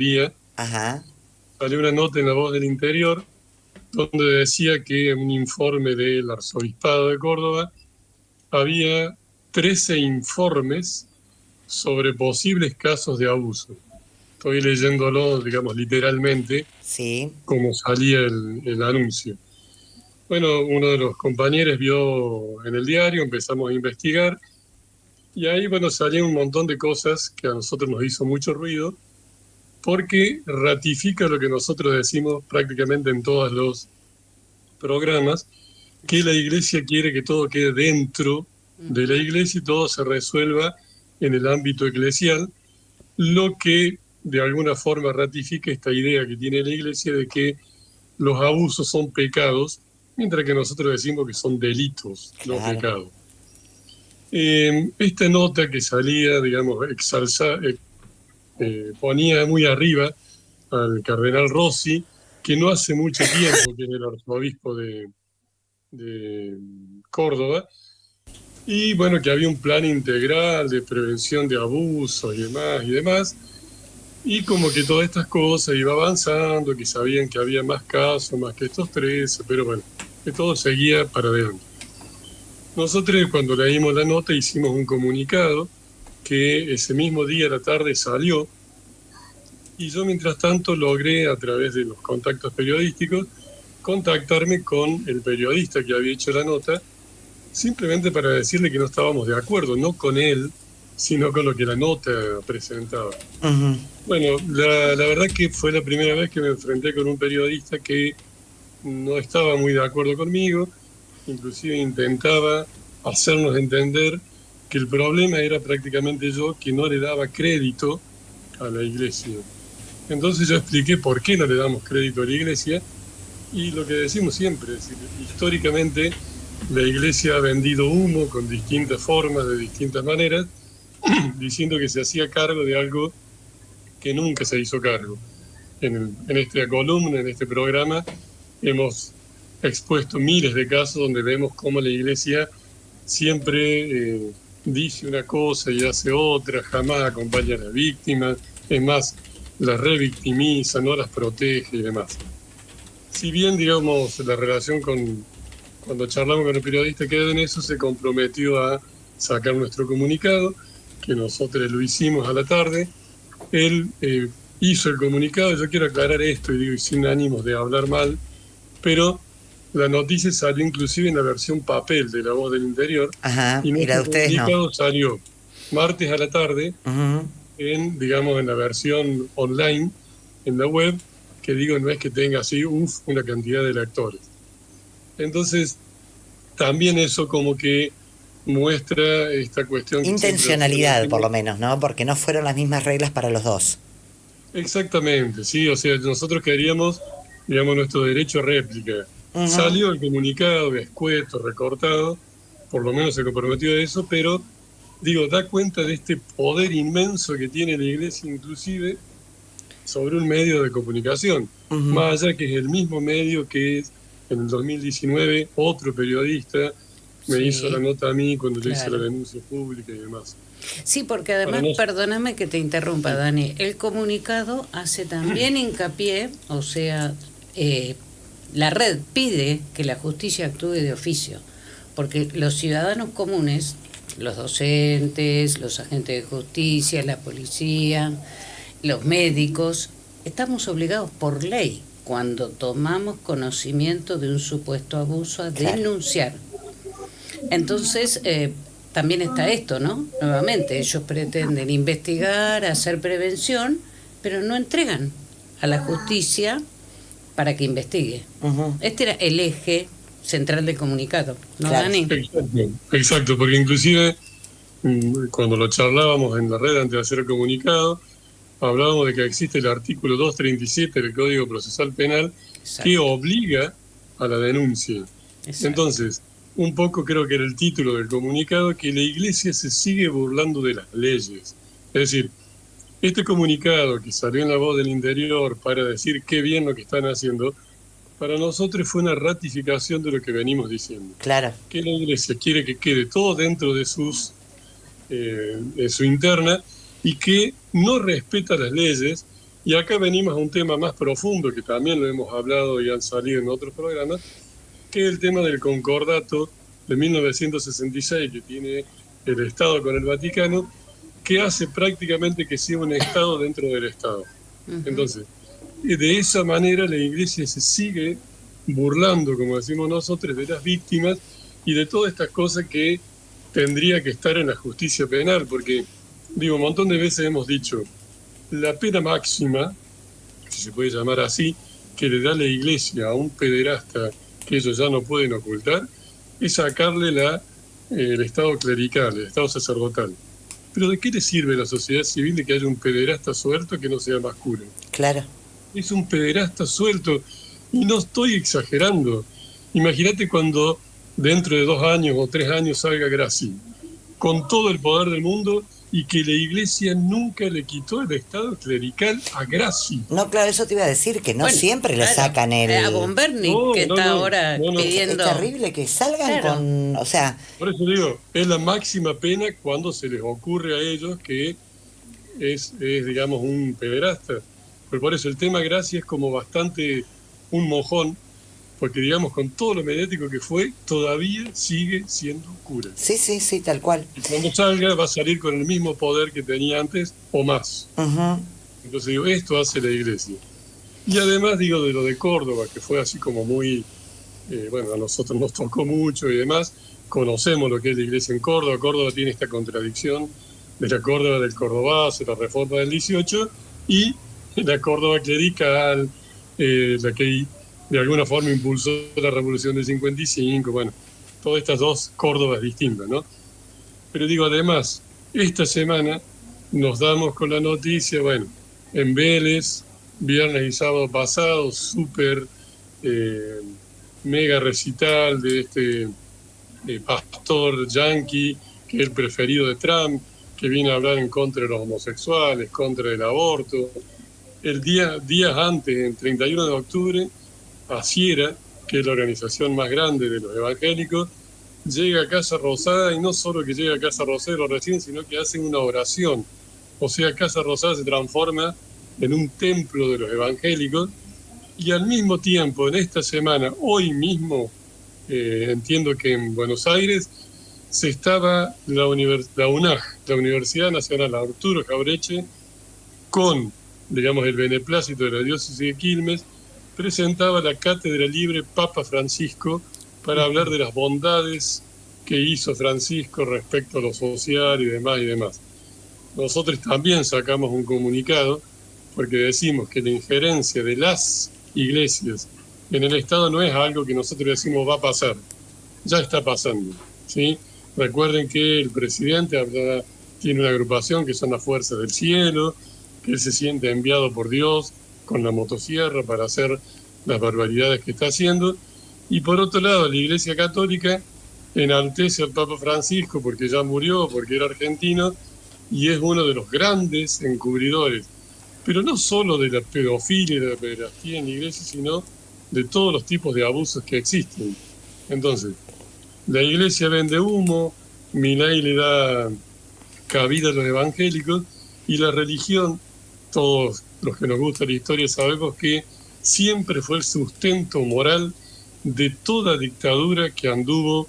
día, Ajá. salió una nota en La Voz del Interior donde decía que en un informe del Arzobispado de Córdoba había 13 informes sobre posibles casos de abuso. Estoy leyéndolo, digamos, literalmente, Sí. como salía el anuncio. Bueno, uno de los compañeros vio en el diario, empezamos a investigar y ahí, bueno, salían un montón de cosas que a nosotros nos hizo mucho ruido porque ratifica lo que nosotros decimos prácticamente en todos los programas, que la iglesia quiere que todo quede dentro de la iglesia y todo se resuelva en el ámbito eclesial, lo que de alguna forma ratifica esta idea que tiene la iglesia de que los abusos son pecados, mientras que nosotros decimos que son delitos, no Claro. pecados. Esta nota que salía, digamos, ponía muy arriba al cardenal Rossi, que no hace mucho tiempo que es el arzobispo de Córdoba, y bueno, que había un plan integral de prevención de abusos y demás y demás, y como que todas estas cosas iba avanzando, que sabían que había más casos, más que estos 13, pero bueno, que todo seguía para adelante. Nosotros cuando leímos la nota hicimos un comunicado que ese mismo día a la tarde salió, y yo mientras tanto logré a través de los contactos periodísticos contactarme con el periodista que había hecho la nota, simplemente para decirle que no estábamos de acuerdo, no con él, sino con lo que la nota presentaba. Ujú. Bueno, la verdad que fue la primera vez que me enfrenté con un periodista que no estaba muy de acuerdo conmigo, inclusive intentaba hacernos entender que el problema era prácticamente yo, que no le daba crédito a la iglesia. Entonces yo expliqué por qué no le damos crédito a la iglesia y lo que decimos siempre, es decir, históricamente la iglesia ha vendido humo con distintas formas, de distintas maneras, diciendo que se hacía cargo de algo que nunca se hizo cargo. En esta columna, en este programa, hemos expuesto miles de casos donde vemos cómo la iglesia siempre dice una cosa y hace otra, jamás acompaña a las víctimas, es más, las revictimiza, no las protege y demás. Si bien, digamos, la relación con, cuando charlamos con el periodista quedó en eso, se comprometió a sacar nuestro comunicado, que nosotros lo hicimos a la tarde. Él hizo el comunicado, yo quiero aclarar esto y digo, y sin ánimos de hablar mal, pero la noticia salió inclusive en la versión papel de La Voz del Interior Ajá. y Y la nuestro de ustedes no. comunicado salió martes a la tarde Ujú. en, digamos, en la versión online, en la web, que digo, no es que tenga así, una cantidad de lectores. Entonces, también eso como que muestra esta cuestión que siempre nosotros Intencionalidad, por decimos. lo menos, ¿no? Porque no fueron las mismas reglas para los dos. Exactamente, sí, o sea, nosotros queríamos, digamos, nuestro derecho a réplica. Ujú. Salió el comunicado escueto, recortado, por lo menos se comprometió a eso, pero digo, da cuenta de este poder inmenso que tiene la iglesia, inclusive sobre un medio de comunicación, Ujú. más allá que es el mismo medio que es en el 2019 otro periodista me hizo la Sí, nota a mí cuando le hice la claro. denuncia pública y demás. Sí, porque Para además, no, perdóname que te interrumpa, sí, Dani, el comunicado hace también hincapié, o sea, eh, la red pide que la justicia actúe de oficio, porque los ciudadanos comunes, los docentes, los agentes de justicia, la policía, los médicos, estamos obligados por ley, cuando tomamos conocimiento de un supuesto abuso, a Claro. denunciar. Entonces, también está esto, ¿no? Nuevamente, ellos pretenden investigar, hacer prevención, pero no entregan a la justicia para que investigue. Ujú. Este era el eje central del comunicado, ¿no, Claro. Dani? exacto, exacto, porque inclusive cuando lo charlábamos en la red antes de hacer el comunicado, hablábamos de que existe el artículo 237 del Código Procesal Penal que Exacto, obliga a la denuncia. exacto. Entonces, un poco creo que era el título del comunicado, que la Iglesia se sigue burlando de las leyes. Es decir, este comunicado que salió en La Voz del Interior para decir qué bien lo que están haciendo, para nosotros fue una ratificación de lo que venimos diciendo, Claro. que la Iglesia quiere que quede todo dentro de su interna y que no respeta las leyes, Y acá venimos a un tema más profundo, que también lo hemos hablado y han salido en otros programas, que es el tema del concordato de 1966 que tiene el Estado con el Vaticano, que hace prácticamente que sea un Estado dentro del Estado. Entonces, de esa manera la Iglesia se sigue burlando, como decimos nosotros, de las víctimas y de todas estas cosas que tendría que estar en la justicia penal, porque, digo, un montón de veces hemos dicho, la pena máxima, si se puede llamar así, que le da la Iglesia a un pederasta que ellos ya no pueden ocultar, es sacarle el Estado clerical, el Estado sacerdotal. Pero ¿de qué le sirve a la sociedad civil de que haya un pederasta suelto que no sea más cura? Claro. Es un pederasta suelto, y no estoy exagerando. Imagínate cuando dentro de 2 años o 3 años salga Graci, con todo el poder del mundo, y que la Iglesia nunca le quitó el Estado clerical a Graci. No, claro, eso te iba a decir, que no Bueno, siempre le claro, sacan el... a Bomberni, que está ahora pidiendo... Es terrible que salgan Claro. con... O sea, Por eso digo, es la máxima pena cuando se les ocurre a ellos que es digamos, un pederasta. Pero por eso el tema Graci es como bastante un mojón, porque digamos, con todo lo mediático que fue, todavía sigue siendo cura. sí, tal cual. Y cuando salga va a salir con el mismo poder que tenía antes o más. Ujú. Entonces digo, esto hace la Iglesia. Y además digo de lo de Córdoba, que fue así como muy, bueno, a nosotros nos tocó mucho y demás, conocemos lo que es la Iglesia en Córdoba. Córdoba tiene esta contradicción de la Córdoba del Cordobazo, la reforma del 18, y la Córdoba clerical, la que de alguna forma impulsó la revolución del 55, bueno, todas estas dos Córdobas distintas, ¿no? Pero digo, además, esta semana nos damos con la noticia, bueno, en Vélez, viernes y sábado pasado, súper mega recital de este pastor yanqui, que es el preferido de Trump, que viene a hablar en contra de los homosexuales, contra el aborto. Días antes, el 31 de octubre, Asiera, que es la organización más grande de los evangélicos, llega a Casa Rosada, y no solo que llega a Casa Rosada y lo reciben, sino que hacen una oración. O sea, Casa Rosada se transforma en un templo de los evangélicos, y al mismo tiempo, en esta semana, hoy mismo, entiendo que en Buenos Aires, se estaba la UNAJ, la Universidad Nacional Arturo Jaureche, con, digamos, el beneplácito de la diócesis de Quilmes, presentaba la cátedra libre Papa Francisco para hablar de las bondades que hizo Francisco respecto a lo social y demás. Nosotros también sacamos un comunicado porque decimos que la injerencia de las iglesias en el Estado no es algo que nosotros decimos va a pasar, ya está pasando, ¿sí? Recuerden que el presidente tiene una agrupación que son las Fuerzas del Cielo, que él se siente enviado por Dios con la motosierra para hacer las barbaridades que está haciendo. Y por otro lado, la Iglesia Católica enaltece al Papa Francisco porque ya murió, porque era argentino, y es uno de los grandes encubridores, pero no solo de la pedofilia y de la pederastía en la Iglesia, sino de todos los tipos de abusos que existen. Entonces, la Iglesia vende humo, Milei le da cabida a los evangélicos, y la religión, todos los que nos gusta la historia sabemos que siempre fue el sustento moral de toda dictadura que anduvo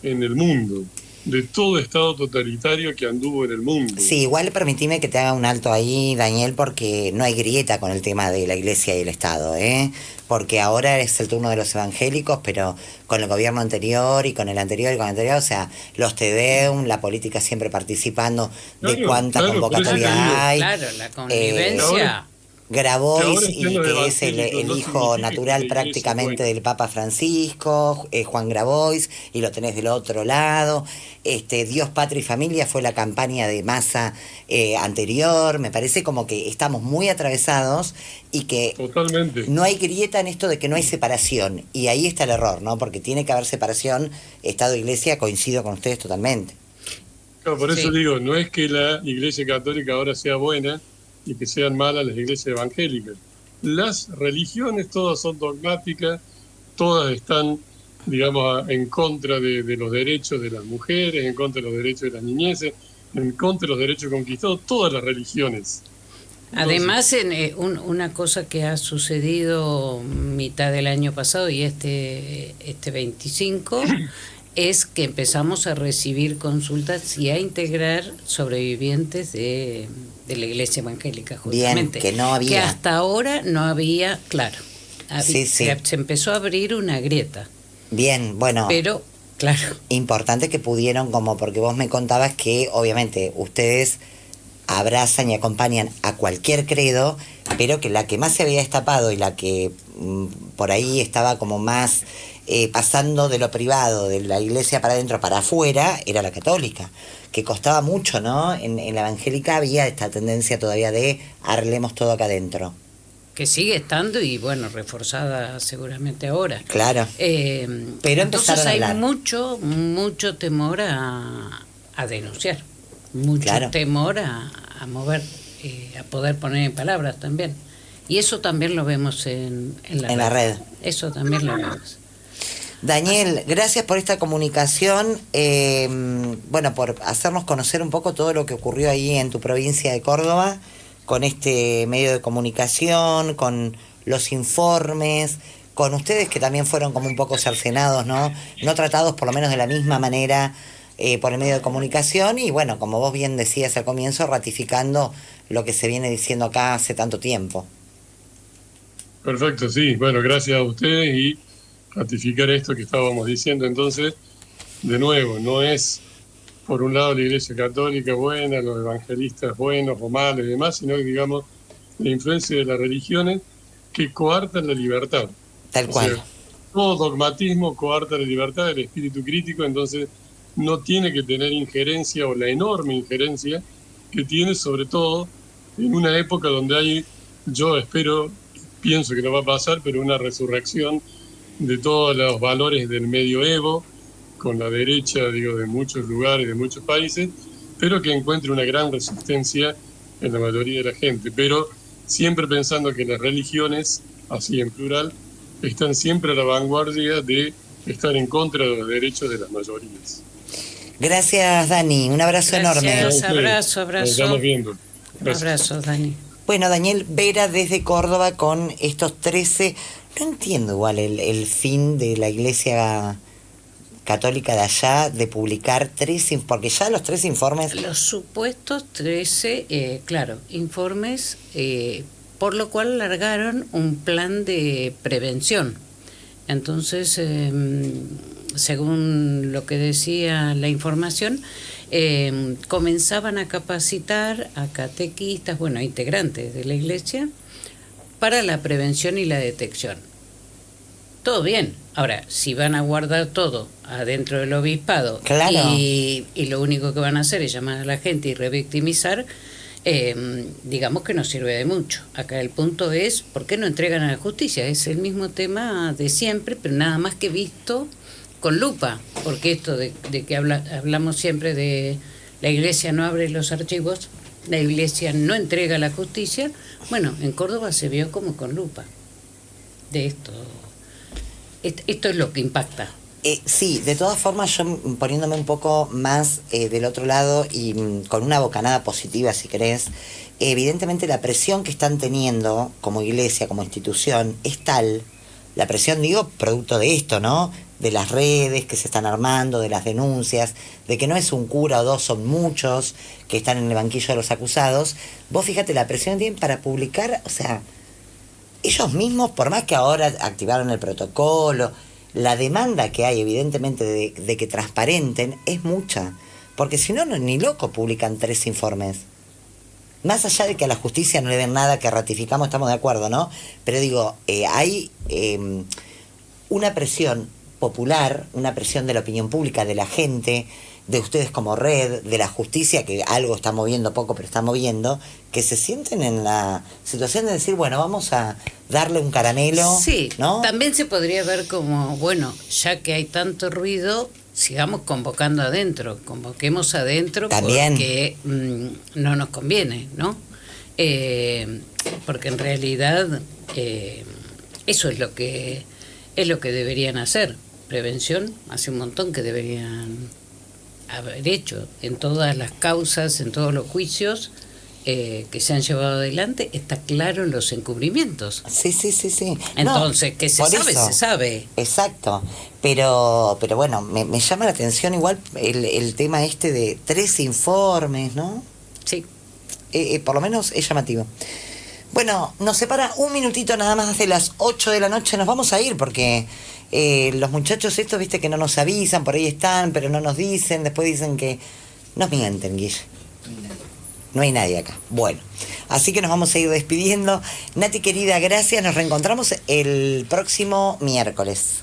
en el mundo, de todo estado totalitario que anduvo en el mundo. Sí, igual permitime que te haga un alto ahí, Daniel, porque no hay grieta con el tema de la Iglesia y el Estado, ¿eh? Porque ahora es el turno de los evangélicos, pero con el gobierno anterior y con el anterior y con el anterior, o sea, los TEDEUM, la política siempre participando de cuánta convocatoria hay. Claro, la convivencia. Grabois, y que es el hijo natural prácticamente del Papa Francisco, Juan Grabois, y lo tenés del otro lado. Dios, Patria y Familia fue la campaña de Massa anterior. Me parece como que estamos muy atravesados y que totalmente no hay grieta en esto de que no hay separación. Y ahí está el error, ¿no? Porque tiene que haber separación, Estado-Iglesia, coincido con ustedes totalmente. Claro, por eso digo, no es que la Iglesia Católica ahora sea buena y que sean malas las iglesias evangélicas. Las religiones todas son dogmáticas, todas están, digamos, en contra de los derechos de las mujeres, en contra de los derechos de las niñeces, en contra de los derechos conquistados, todas las religiones. Además, una cosa que ha sucedido mitad del año pasado y este 25 es que empezamos a recibir consultas y a integrar sobrevivientes de la Iglesia Evangélica, justamente. Bien, que no había. Que hasta ahora no había, claro. Sí. Se empezó a abrir una grieta. Bien, bueno. Pero, claro. Importante que pudieron, como porque vos me contabas que obviamente ustedes abrazan y acompañan a cualquier credo, pero que la que más se había destapado y la que por ahí estaba como más pasando de lo privado, de la iglesia para adentro para afuera, era la católica, que costaba mucho, ¿no? En la evangélica había esta tendencia todavía de arreglemos todo acá adentro. Que sigue estando y bueno, reforzada seguramente ahora. Claro. Pero entonces hay a hablar. mucho temor a denunciar, mucho temor a mover, a poder poner en palabras también. Y eso también lo vemos en la red. Eso también lo vemos. Daniel, gracias por esta comunicación, bueno, por hacernos conocer un poco todo lo que ocurrió ahí en tu provincia de Córdoba, con este medio de comunicación, con los informes, con ustedes que también fueron como un poco cercenados, ¿no? No tratados por lo menos de la misma manera por el medio de comunicación y bueno, como vos bien decías al comienzo, ratificando lo que se viene diciendo acá hace tanto tiempo. Perfecto, sí. Bueno, gracias a ustedes y ratificar esto que estábamos diciendo. Entonces, de nuevo, no es por un lado la Iglesia Católica buena, los evangelistas buenos o malos y demás, sino que digamos la influencia de las religiones que coartan la libertad. Tal cual. O sea, todo dogmatismo coarta la libertad del espíritu crítico, entonces no tiene que tener injerencia o la enorme injerencia que tiene, sobre todo en una época donde hay, yo espero, pienso que no va a pasar, pero una resurrección de todos los valores del medioevo, con la derecha, digo, de muchos lugares, de muchos países, pero que encuentre una gran resistencia en la mayoría de la gente, pero siempre pensando que las religiones, así en plural, están siempre a la vanguardia de estar en contra de los derechos de las mayorías. Gracias, Dani. Un abrazo enorme. Abrazo. Nos estamos viendo. Gracias. Abrazo, Dani. Bueno, Daniel Vera desde Córdoba con estos 13... No entiendo igual el fin de la Iglesia Católica de allá de publicar 13, porque ya los 13 informes... Los supuestos 13, informes, por lo cual largaron un plan de prevención. Entonces, según lo que decía la información, comenzaban a capacitar a catequistas, a integrantes de la Iglesia, para la prevención y la detección. Todo bien. Ahora, si van a guardar todo adentro del obispado y lo único que van a hacer es llamar a la gente y revictimizar, digamos que no sirve de mucho. Acá el punto es, ¿por qué no entregan a la justicia? Es el mismo tema de siempre, pero nada más que visto con lupa, porque esto de que hablamos siempre de la Iglesia no abre los archivos, la Iglesia no entrega la justicia. Bueno, en Córdoba se vio como con lupa de esto. Esto es lo que impacta. Sí, de todas formas, yo poniéndome un poco más del otro lado y con una bocanada positiva, si querés, evidentemente la presión que están teniendo como iglesia, como institución, es tal, la presión, digo, producto de esto, ¿no? De las redes que se están armando, de las denuncias, de que no es un cura o dos, son muchos que están en el banquillo de los acusados. Vos fíjate la presión que tienen para publicar, o sea, ellos mismos, por más que ahora activaron el protocolo, la demanda que hay evidentemente de que transparenten es mucha, porque si no, ni loco publican 3 informes. Más allá de que a la justicia no le den nada, que ratificamos, estamos de acuerdo, ¿no? Pero digo, hay una presión popular, una presión de la opinión pública, de la gente, de ustedes como red, de la justicia, que algo está moviendo poco, pero está moviendo, que se sienten en la situación de decir, bueno, vamos a darle un caramelo. Sí, ¿no? También se podría ver como, ya que hay tanto ruido, sigamos convocando adentro, convoquemos adentro. También. Porque no nos conviene, ¿no? Porque en realidad eso es lo que deberían hacer. Prevención, hace un montón que deberían haber hecho en todas las causas, en todos los juicios, que se han llevado adelante, está claro en los encubrimientos. Sí. Entonces, No, que se por sabe, eso. se sabe. Exacto. Pero bueno, me llama la atención igual el tema este de 3 informes, ¿no? Sí. Por lo menos es llamativo. Bueno, nos separa un minutito nada más de las 8 de la noche. Nos vamos a ir porque los muchachos estos, viste, que no nos avisan, por ahí están, pero no nos dicen. Después dicen que nos mienten, Guille. No hay nadie acá. Bueno, así que nos vamos a ir despidiendo. Nati querida, gracias. Nos reencontramos el próximo miércoles.